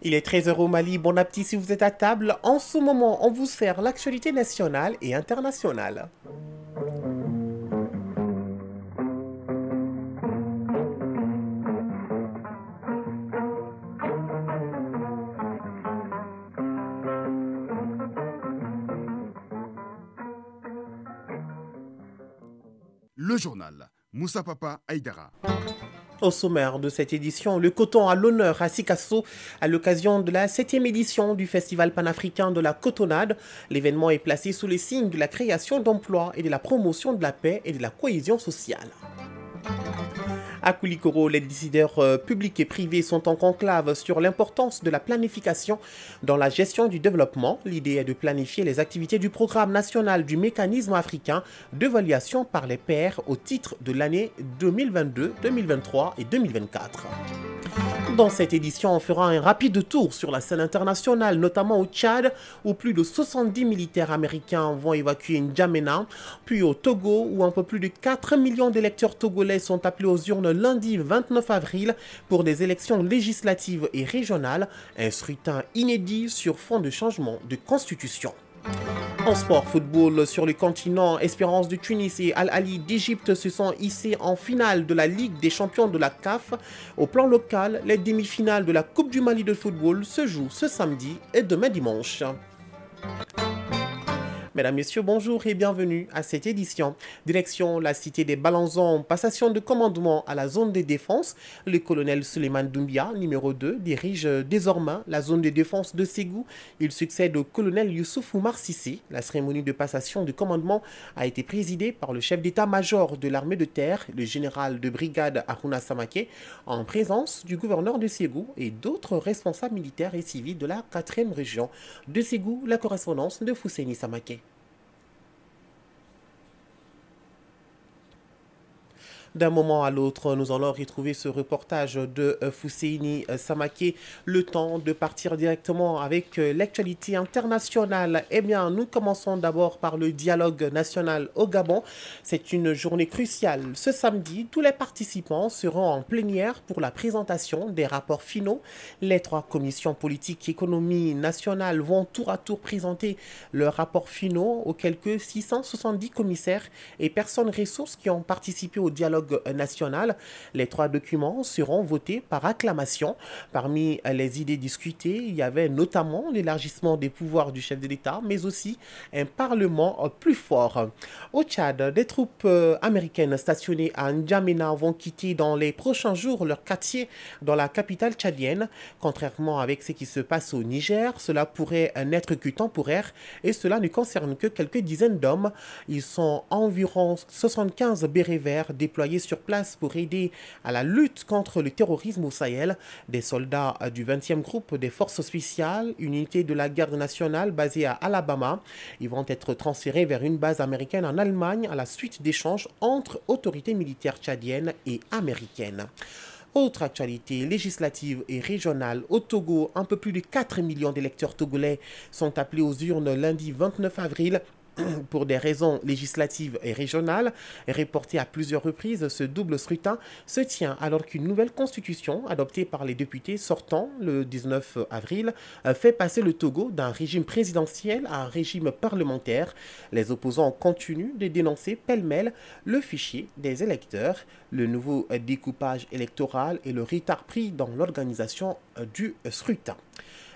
Il est 13 h au Mali, bon appétit si vous êtes à table. En ce moment, on vous sert l'actualité nationale et internationale. Le journal Moussa Papa Aïdara. Au sommaire de cette édition, le coton à l'honneur à Sikasso à l'occasion de la 7e édition du Festival panafricain de la cotonnade. L'événement est placé sous les signes de la création d'emplois et de la promotion de la paix et de la cohésion sociale. À Koulikoro, les décideurs publics et privés sont en conclave sur l'importance de la planification dans la gestion du développement. L'idée est de planifier les activités du programme national du mécanisme africain d'évaluation par les pairs au titre de l'année 2022, 2023 et 2024. Dans cette édition, on fera un rapide tour sur la scène internationale, notamment au Tchad, où plus de 70 militaires américains vont évacuer N'Djamena, puis au Togo, où un peu plus de 4 millions d'électeurs togolais sont appelés aux urnes lundi 29 avril pour des élections législatives et régionales, un scrutin inédit sur fond de changement de constitution. En sport football, sur le continent, Espérance de Tunis et Al-Ali d'Égypte se sont hissés en finale de la Ligue des champions de la CAF. Au plan local, les demi-finales de la Coupe du Mali de football se jouent ce samedi et demain dimanche. Mesdames, Messieurs, bonjour et bienvenue à cette édition. Direction la cité des Balanzons, passation de commandement à la zone de défense. Le colonel Suleiman Doumbia, numéro 2, dirige désormais la zone de défense de Ségou. Il succède au colonel Youssouf Oumar Sissé. La cérémonie de passation de commandement a été présidée par le chef d'état-major de l'armée de terre, le général de brigade Aruna Samake, en présence du gouverneur de Ségou et d'autres responsables militaires et civils de la 4e région. De Ségou, la correspondance de Fousseini Samake. D'un moment à l'autre, nous allons retrouver ce reportage de Fousseini Samake. Le temps de partir directement avec l'actualité internationale. Eh bien, nous commençons d'abord par le dialogue national au Gabon. C'est une journée cruciale. Ce samedi, tous les participants seront en plénière pour la présentation des rapports finaux. Les 3 commissions politiques et économie nationale vont tour à tour présenter leurs rapports finaux aux quelques 670 commissaires et personnes ressources qui ont participé au dialogue national. Les 3 documents seront votés par acclamation. Parmi les idées discutées, il y avait notamment l'élargissement des pouvoirs du chef de l'État, mais aussi un parlement plus fort. Au Tchad, des troupes américaines stationnées à N'Djamena vont quitter dans les prochains jours leur quartier dans la capitale tchadienne. Contrairement avec ce qui se passe au Niger, cela pourrait n'être que temporaire et cela ne concerne que quelques dizaines d'hommes. Ils sont environ 75 bérets verts déployés sur place pour aider à la lutte contre le terrorisme au Sahel. Des soldats du 20e groupe des forces spéciales, une unité de la garde nationale basée à Alabama, ils vont être transférés vers une base américaine en Allemagne à la suite d'échanges entre autorités militaires tchadiennes et américaines. Autre actualité législative et régionale, au Togo, un peu plus de 4 millions d'électeurs togolais sont appelés aux urnes lundi 29 avril. Pour des raisons législatives et régionales, reporté à plusieurs reprises, ce double scrutin se tient alors qu'une nouvelle constitution adoptée par les députés sortants le 19 avril fait passer le Togo d'un régime présidentiel à un régime parlementaire. Les opposants continuent de dénoncer pêle-mêle le fichier des électeurs, le nouveau découpage électoral et le retard pris dans l'organisation du scrutin.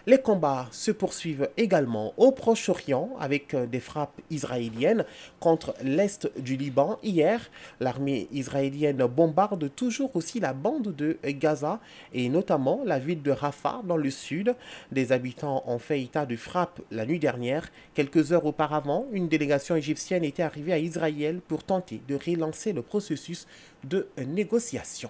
Les combats se poursuivent également au Proche-Orient avec des frappes israéliennes contre l'est du Liban. Hier, l'armée israélienne bombarde toujours aussi la bande de Gaza et notamment la ville de Rafah dans le sud. Des habitants ont fait état de frappes la nuit dernière. Quelques heures auparavant, une délégation égyptienne était arrivée à Israël pour tenter de relancer le processus de négociation.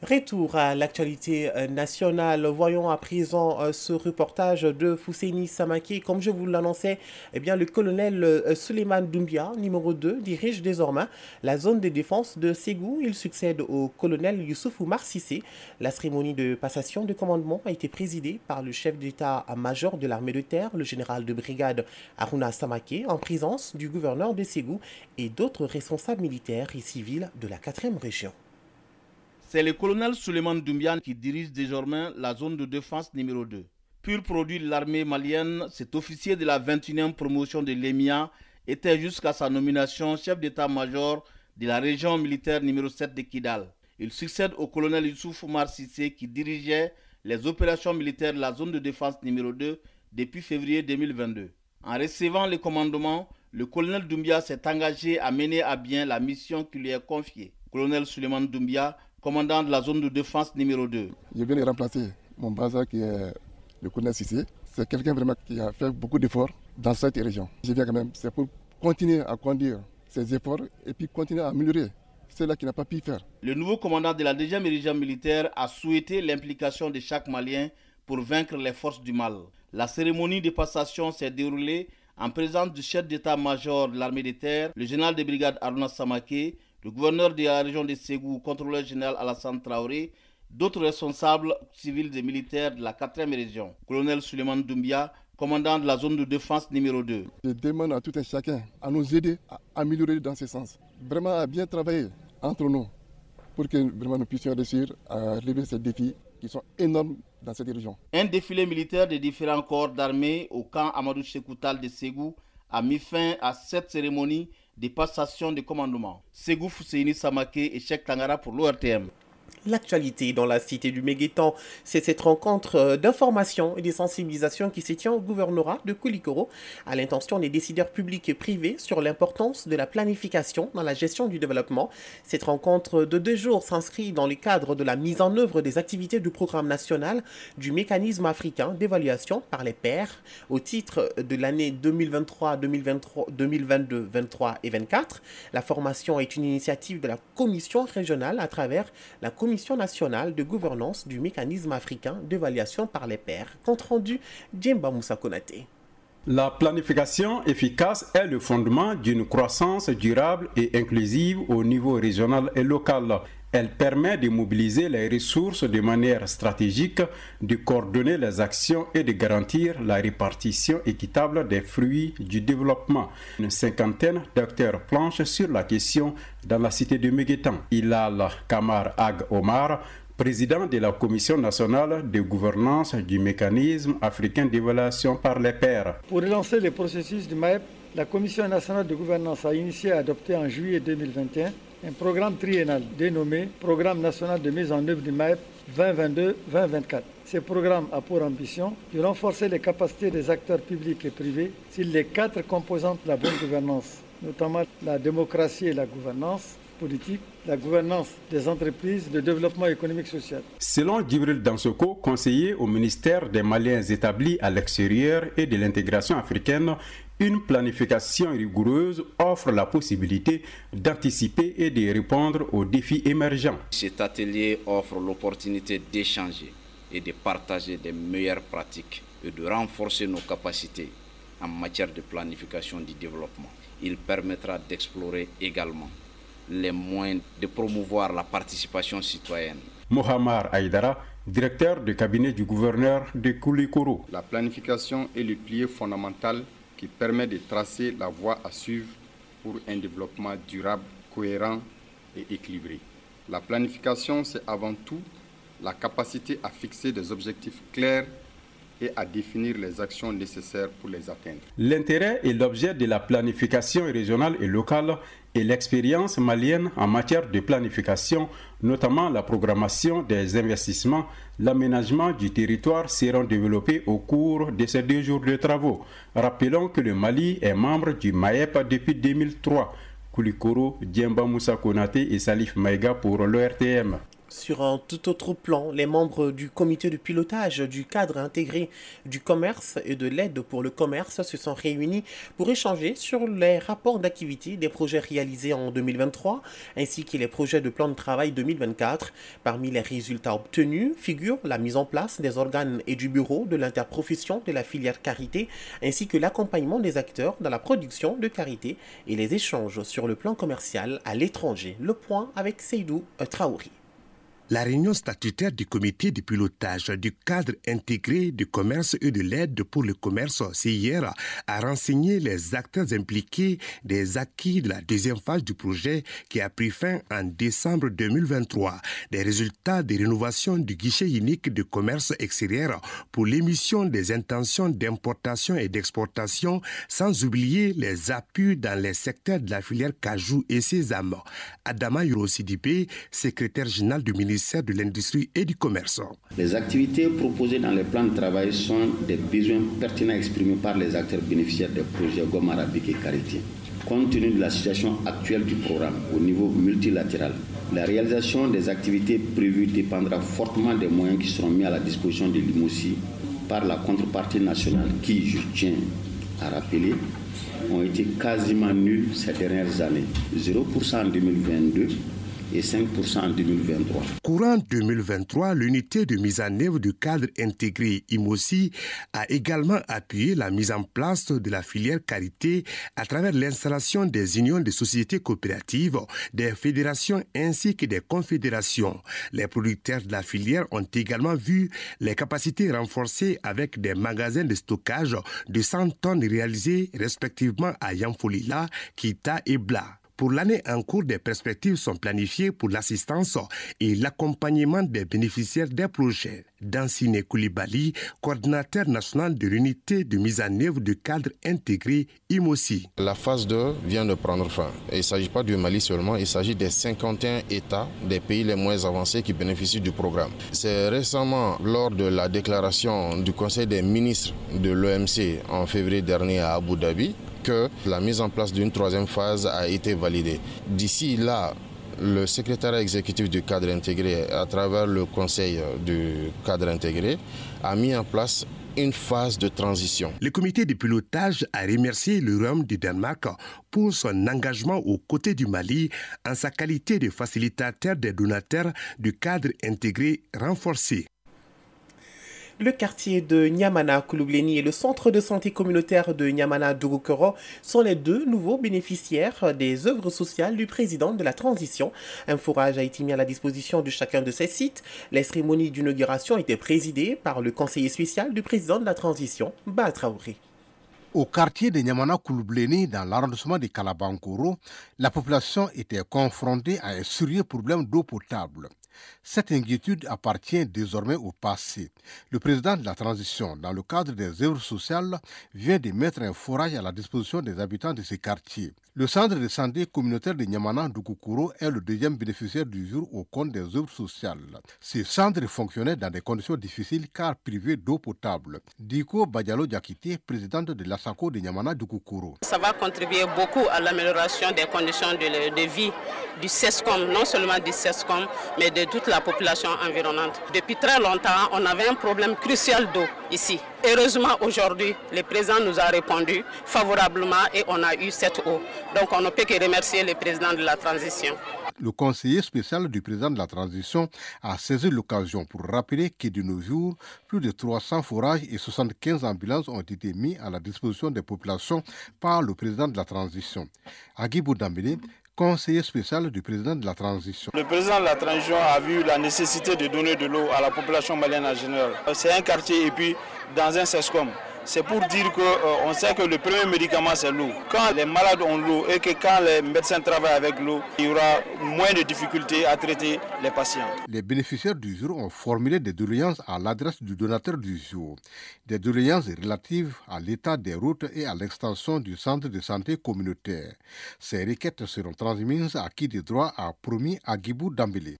Retour à l'actualité nationale. Voyons à présent ce reportage de Fousseini Samake. Comme je vous l'annonçais, eh bien, le colonel Suleiman Doumbia, numéro 2, dirige désormais la zone de défense de Ségou. Il succède au colonel Youssouf Oumar Sissé. La cérémonie de passation de commandement a été présidée par le chef d'état-major de l'armée de terre, le général de brigade Aruna Samake, en présence du gouverneur de Ségou et d'autres responsables militaires et civils de la 4e région. C'est le colonel Souleymane Doumbia qui dirige désormais la zone de défense numéro 2. Pur produit de l'armée malienne, cet officier de la 21e promotion de l'EMIA était jusqu'à sa nomination chef d'état-major de la région militaire numéro 7 de Kidal. Il succède au colonel Youssouf Oumar Sissé qui dirigeait les opérations militaires de la zone de défense numéro 2 depuis février 2022. En recevant le commandement, le colonel Doumbia s'est engagé à mener à bien la mission qui lui est confiée. Colonel Souleymane Doumbia, commandant de la zone de défense numéro 2. Je viens de remplacer mon basa qui est le colonel Sissé. C'est quelqu'un vraiment qui a fait beaucoup d'efforts dans cette région. Je viens quand même, c'est pour continuer à conduire ces efforts et puis continuer à améliorer ceux-là qui n'a pas pu faire. Le nouveau commandant de la 2e région militaire a souhaité l'implication de chaque Malien pour vaincre les forces du mal. La cérémonie de passation s'est déroulée en présence du chef d'état-major de l'armée de terre, le général de brigade Aruna Samaké, le gouverneur de la région de Ségou, contrôleur général Alassane Traoré, d'autres responsables civils et militaires de la 4e région. Colonel Souleymane Doumbia, commandant de la zone de défense numéro 2. Je demande à tout un chacun à nous aider à améliorer dans ce sens. Vraiment à bien travailler entre nous pour que vraiment nous puissions réussir à relever ces défis qui sont énormes dans cette région. Un défilé militaire de différents corps d'armée au camp Amadou Chekoutal de Ségou a mis fin à cette cérémonie de passation de commandement. Ségou Fousseini Samaké et Cheikh Tangara pour l'ORTM. L'actualité dans la cité du Méguétan, c'est cette rencontre d'information et de sensibilisation qui se tient au gouvernorat de Koulikoro à l'intention des décideurs publics et privés sur l'importance de la planification dans la gestion du développement. Cette rencontre de 2 jours s'inscrit dans le cadre de la mise en œuvre des activités du programme national du mécanisme africain d'évaluation par les pairs au titre de l'année 2023, 2022, 23 et 24. La formation est une initiative de la commission régionale à travers la Commission nationale de gouvernance du mécanisme africain d'évaluation par les pairs. Compte rendu, Djemba Moussa Konaté. La planification efficace est le fondement d'une croissance durable et inclusive au niveau régional et local. Elle permet de mobiliser les ressources de manière stratégique, de coordonner les actions et de garantir la répartition équitable des fruits du développement. Une 50aine d'acteurs planchent sur la question dans la cité de Méguétan. Ilal Kamar Ag Omar, président de la Commission nationale de gouvernance du mécanisme africain d'évaluation par les pairs. Pour relancer le processus du MAEP, la Commission nationale de gouvernance a initié et adopté en juillet 2021 un programme triennal dénommé Programme national de mise en œuvre du MAEP 2022-2024. Ce programme a pour ambition de renforcer les capacités des acteurs publics et privés sur les 4 composantes de la bonne gouvernance, notamment la démocratie et la gouvernance politique, la gouvernance des entreprises, le développement économique et social. Selon Djibril Dansoko, conseiller au ministère des Maliens établis à l'extérieur et de l'intégration africaine, une planification rigoureuse offre la possibilité d'anticiper et de répondre aux défis émergents. Cet atelier offre l'opportunité d'échanger et de partager des meilleures pratiques et de renforcer nos capacités en matière de planification du développement. Il permettra d'explorer également les moyens de promouvoir la participation citoyenne. Mohamed Aïdara, directeur de cabinet du gouverneur de Koulikoro. La planification est le pilier fondamental qui permet de tracer la voie à suivre pour un développement durable, cohérent et équilibré. La planification, c'est avant tout la capacité à fixer des objectifs clairs et à définir les actions nécessaires pour les atteindre. L'intérêt et l'objet de la planification régionale et locale est l'expérience malienne en matière de planification, notamment la programmation des investissements, l'aménagement du territoire seront développés au cours de ces 2 jours de travaux. Rappelons que le Mali est membre du MAEP depuis 2003. Koulikoro, Djemba Moussa Konaté et Salif Maïga pour l'ORTM. Sur un tout autre plan, les membres du comité de pilotage du cadre intégré du commerce et de l'aide pour le commerce se sont réunis pour échanger sur les rapports d'activité des projets réalisés en 2023 ainsi que les projets de plan de travail 2024. Parmi les résultats obtenus figure la mise en place des organes et du bureau de l'interprofession de la filière Carité ainsi que l'accompagnement des acteurs dans la production de Carité et les échanges sur le plan commercial à l'étranger. Le point avec Seydou Traoré. La réunion statutaire du comité de pilotage du cadre intégré du commerce et de l'aide pour le commerce CIR a renseigné les acteurs impliqués des acquis de la deuxième phase du projet qui a pris fin en décembre 2023, des résultats de rénovation du guichet unique de commerce extérieur pour l'émission des intentions d'importation et d'exportation, sans oublier les appuis dans les secteurs de la filière cajou et sésame. Adama Yuro-Sidibé, secrétaire général du ministère de l'Industrie et du Commerce. Les activités proposées dans les plans de travail sont des besoins pertinents exprimés par les acteurs bénéficiaires des projets Gomme Arabique et Carité. Compte tenu de la situation actuelle du programme au niveau multilatéral, la réalisation des activités prévues dépendra fortement des moyens qui seront mis à la disposition de l'IMOCI par la contrepartie nationale qui, je tiens à rappeler, ont été quasiment nuls ces dernières années. 0% en 2022 et 5% en 2023. Courant 2023, l'unité de mise en œuvre du cadre intégré IMOCI a également appuyé la mise en place de la filière Carité à travers l'installation des unions de sociétés coopératives, des fédérations ainsi que des confédérations. Les producteurs de la filière ont également vu les capacités renforcées avec des magasins de stockage de 100 tonnes réalisés respectivement à Yamfolila, Kita et Bla. Pour l'année en cours, des perspectives sont planifiées pour l'assistance et l'accompagnement des bénéficiaires des projets. Dansine Koulibaly, coordinateur national de l'unité de mise en œuvre du cadre intégré IMOCI. La phase 2 vient de prendre fin. Il ne s'agit pas du Mali seulement, il s'agit des 51 États des pays les moins avancés qui bénéficient du programme. C'est récemment, lors de la déclaration du Conseil des ministres de l'OMC en février dernier à Abu Dhabi, que la mise en place d'une troisième phase a été validée. D'ici là, le secrétariat exécutif du cadre intégré, à travers le conseil du cadre intégré, a mis en place une phase de transition. Le comité de pilotage a remercié le Royaume du Danemark pour son engagement aux côtés du Mali en sa qualité de facilitateur des donateurs du cadre intégré renforcé. Le quartier de Nyamana Kouloubleni et le centre de santé communautaire de Nyamana Dougoukouro sont les deux nouveaux bénéficiaires des œuvres sociales du président de la transition. Un forage a été mis à la disposition de chacun de ces sites. Les cérémonies d'inauguration étaient présidées par le conseiller spécial du président de la transition, Ba Traoré. Au quartier de Nyamana Kouloubleni, dans l'arrondissement de Kalabankoro, la population était confrontée à un sérieux problème d'eau potable. Cette inquiétude appartient désormais au passé. Le président de la transition, dans le cadre des œuvres sociales, vient de mettre un forage à la disposition des habitants de ces quartiers. Le centre de santé communautaire de Nyamana Dougoukouro est le deuxième bénéficiaire du jour au compte des œuvres sociales. Ce centre fonctionnait dans des conditions difficiles car privé d'eau potable. Diko Badialo Diakité, présidente de l'ASACO de Nyamana Dougoukouro. Ça va contribuer beaucoup à l'amélioration des conditions de vie du CESCOM, non seulement du CESCOM, mais de toute la population environnante. Depuis très longtemps, on avait un problème crucial d'eau ici. Heureusement, aujourd'hui, le président nous a répondu favorablement et on a eu cette eau. Donc on ne peut que remercier le président de la transition. Le conseiller spécial du président de la transition a saisi l'occasion pour rappeler que de nos jours, plus de 300 forages et 75 ambulances ont été mis à la disposition des populations par le président de la transition. Agibou Dambélé, conseiller spécial du président de la transition. Le président de la transition a vu la nécessité de donner de l'eau à la population malienne en général. C'est un quartier et puis dans un CESCOM. C'est pour dire qu'on sait que le premier médicament c'est l'eau. Quand les malades ont l'eau et que quand les médecins travaillent avec l'eau, il y aura moins de difficultés à traiter les patients. Les bénéficiaires du jour ont formulé des doléances à l'adresse du donateur du jour. Des doléances relatives à l'état des routes et à l'extension du centre de santé communautaire. Ces requêtes seront transmises à qui de droit a promis Agibou Dambélé.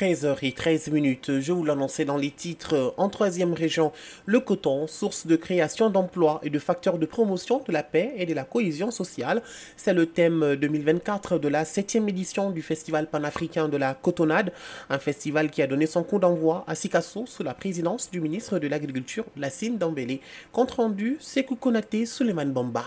13h13, je vous l'annonçais dans les titres. En troisième région, le coton, source de création d'emplois et de facteur de promotion de la paix et de la cohésion sociale. C'est le thème 2024 de la 7e édition du Festival panafricain de la cotonnade, un festival qui a donné son coup d'envoi à Sikasso sous la présidence du ministre de l'Agriculture, Lassine Dambélé. Compte rendu, Sekou Konaté, Suleiman Bamba.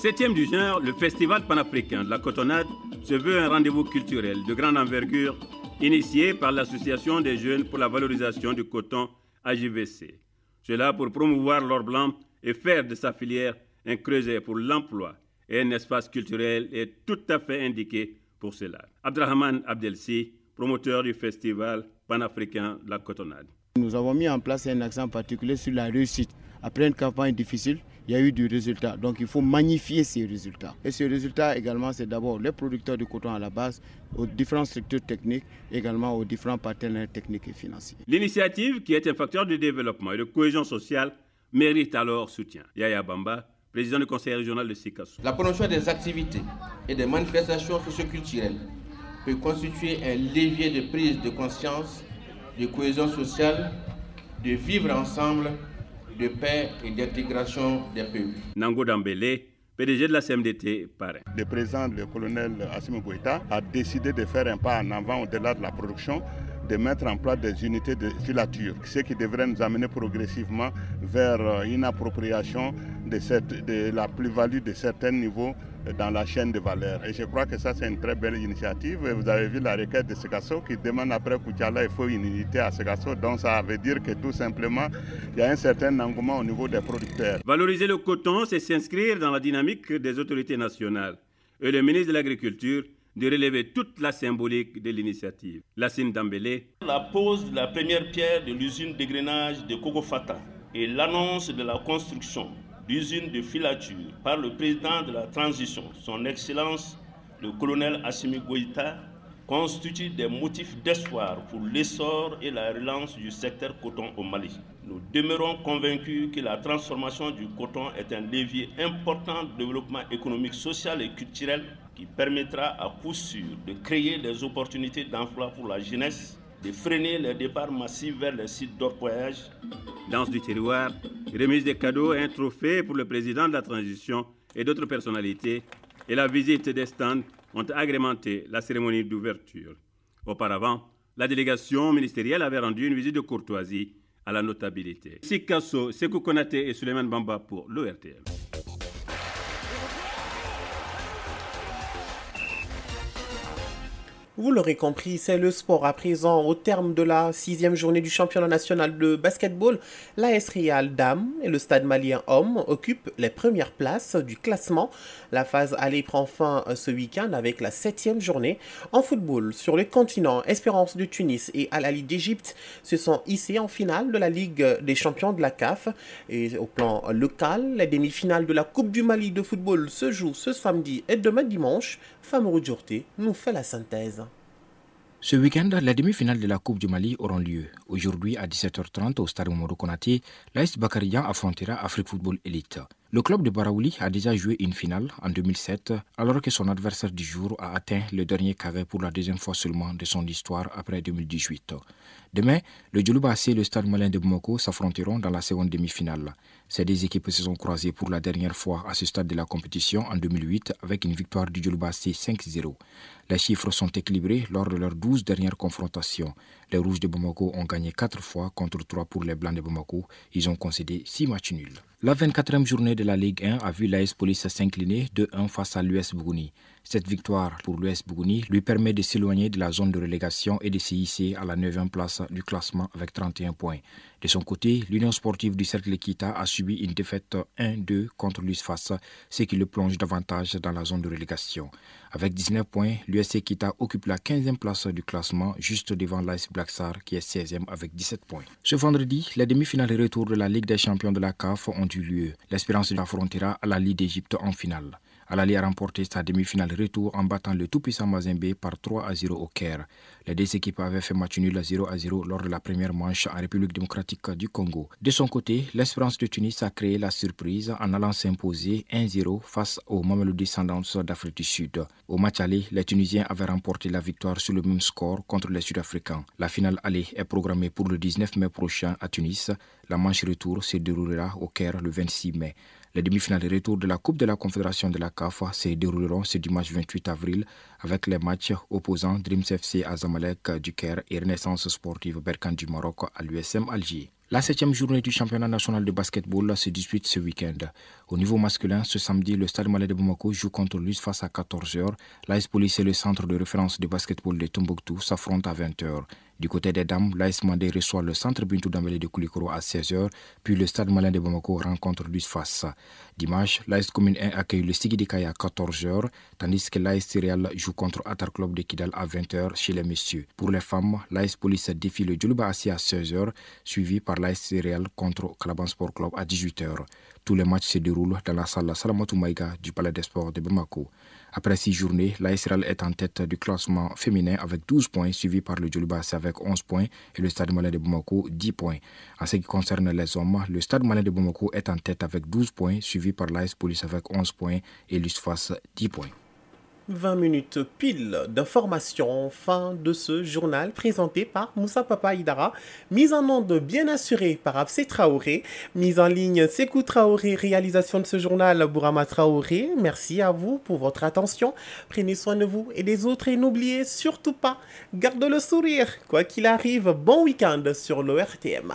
7e du genre, le Festival panafricain de la cotonnade se veut un rendez-vous culturel de grande envergure initié par l'Association des jeunes pour la valorisation du coton AJVC. Cela pour promouvoir l'or blanc et faire de sa filière un creuset pour l'emploi et un espace culturel est tout à fait indiqué pour cela. Abdrahman Abdelsi, promoteur du festival panafricain de la cotonnade. Nous avons mis en place un accent particulier sur la réussite. Après une campagne difficile, il y a eu du résultat. Donc il faut magnifier ces résultats. Et ce résultat également, c'est d'abord les producteurs de coton à la base, aux différentes structures techniques, également aux différents partenaires techniques et financiers. L'initiative, qui est un facteur de développement et de cohésion sociale, mérite alors soutien. Yaya Bamba, président du conseil régional de Sikasso. La promotion des activités et des manifestations socioculturelles peut constituer un levier de prise de conscience, de cohésion sociale, de vivre ensemble, de paix et d'intégration des peuples. Nango Dambélé, PDG de la CMDT, parrain. Le président, le colonel Assimi Goïta, a décidé de faire un pas en avant au-delà de la production, de mettre en place des unités de filature, ce qui devrait nous amener progressivement vers une appropriation de la plus-value de certains niveaux dans la chaîne de valeur. Et je crois que ça, c'est une très belle initiative. Vous avez vu la requête de Sikasso qui demande après Koutiala, il faut une unité à Sikasso. Donc ça veut dire que tout simplement, il y a un certain engouement au niveau des producteurs. Valoriser le coton, c'est s'inscrire dans la dynamique des autorités nationales. Et le ministre de l'Agriculture de relever toute la symbolique de l'initiative. Lassine Dambélé. La pose de la première pierre de l'usine d'égrenage de Kogofata et l'annonce de la construction d'usine de filature par le président de la transition, son Excellence le colonel Assimi Goïta, constituent des motifs d'espoir pour l'essor et la relance du secteur coton au Mali. Nous demeurons convaincus que la transformation du coton est un levier important de développement économique, social et culturel qui permettra à coup sûr de créer des opportunités d'emploi pour la jeunesse, de freiner les départs massifs vers les sites d'orpaillage. Danse du terroir, remise des cadeaux et un trophée pour le président de la transition et d'autres personnalités, et la visite des stands ont agrémenté la cérémonie d'ouverture. Auparavant, la délégation ministérielle avait rendu une visite de courtoisie à la notabilité. Sikasso, Sekou Konaté et Suleiman Bamba pour l'ORTM. Vous l'aurez compris, c'est le sport à présent. Au terme de la 6e journée du championnat national de basketball, l'AS Real Dames et le Stade Malien Hommes occupent les premières places du classement. La phase aller prend fin ce week-end avec la 7e journée. En football, sur le continent, Espérance de Tunis et Al Ahly d'Égypte se sont hissés en finale de la Ligue des champions de la CAF. Et au plan local, les demi-finales de la Coupe du Mali de football se jouent ce samedi et demain dimanche. Famourou Djourté nous fait la synthèse. Ce week-end, les demi-finales de la Coupe du Mali auront lieu. Aujourd'hui, à 17h30, au stade Mamadou Konaté, l'AS Bakarian affrontera Afrique Football Elite. Le club de Baraouli a déjà joué une finale en 2007, alors que son adversaire du jour a atteint le dernier carré pour la deuxième fois seulement de son histoire après 2018. Demain, le Djoulouba AC et le Stade Malien de Bamako s'affronteront dans la seconde demi-finale. Ces deux équipes se sont croisées pour la dernière fois à ce stade de la compétition en 2008 avec une victoire du Djoulouba AC 5-0. Les chiffres sont équilibrés lors de leurs 12 dernières confrontations. Les Rouges de Bamako ont gagné 4 fois contre 3 pour les Blancs de Bamako. Ils ont concédé 6 matchs nuls. La 24e journée de la Ligue 1 a vu l'AS Police s'incliner 2-1 face à l'US Bougouni. Cette victoire pour l'US Bougouni lui permet de s'éloigner de la zone de relégation et de se hisser à la 9e place du classement avec 31 points. De son côté, l'Union sportive du Cercle Kita a subi une défaite 1-2 contre l'USFAS, ce qui le plonge davantage dans la zone de relégation. Avec 19 points, l'USC Kita occupe la 15e place du classement, juste devant l'AS Blacksar qui est 16e avec 17 points. Ce vendredi, les demi-finales et retour de la Ligue des champions de la CAF ont eu lieu. L'Espérance affrontera Al Ahly d'Égypte en finale. Al Ahly a remporté sa demi-finale retour en battant le tout-puissant Mazembe par 3-0 au Caire. Les deux équipes avaient fait match nul à 0-0 lors de la première manche en République démocratique du Congo. De son côté, l'Espérance de Tunis a créé la surprise en allant s'imposer 1-0 face aux Mamelodi Sundowns d'Afrique du Sud. Au match aller, les Tunisiens avaient remporté la victoire sur le même score contre les Sud-Africains. La finale aller est programmée pour le 19 mai prochain à Tunis. La manche retour se déroulera au Caire le 26 mai. Les demi-finales retour de la Coupe de la Confédération de la CAF se dérouleront ce dimanche 28 avril avec les matchs opposant Dreams FC à Zamalek du Caire et Renaissance Sportive Berkane du Maroc à l'USM Alger. La 7e journée du championnat national de basketball se dispute ce week-end. Au niveau masculin, ce samedi, le Stade Malien de Bamako joue contre l'USFAS à 14h. L'AS Police et le centre de référence de basketball de Tombouctou s'affrontent à 20h. Du côté des dames, l'AS Mandé reçoit le centre Bintou Dambélé de Koulikoro à 16h, puis le stade Malien de Bamako rencontre l'USFAS. Dimanche, l'AS Commune 1 accueille le Sigi de Kaya à 14h, tandis que l'AS Céréal joue contre Atar Club de Kidal à 20h chez les messieurs. Pour les femmes, l'AS Police défie le Djoulouba Assi à 16h, suivi par l'AS Céréal contre Calaban Sport Club à 18h. Tous les matchs se déroulent dans la salle Salamatou Maïga du Palais des Sports de Bamako. Après 6 journées, l'AS Céréal est en tête du classement féminin avec 12 points, suivi par le Djoulouba Assi avec 11 points et le Stade Malien de Bamako 10 points. En ce qui concerne les hommes, le Stade Malien de Bamako est en tête avec 12 points, suivi par l'AS Police avec 11 points et l'USFAS 10 points. 20 minutes pile d'information, fin de ce journal présenté par Moussa Papa Aïdara, mise en onde bien assurée par Absé Traoré, mise en ligne Sekou Traoré, réalisation de ce journal Bourama Traoré. Merci à vous pour votre attention, prenez soin de vous et des autres et n'oubliez surtout pas, gardez le sourire, quoi qu'il arrive, bon week-end sur l'ORTM.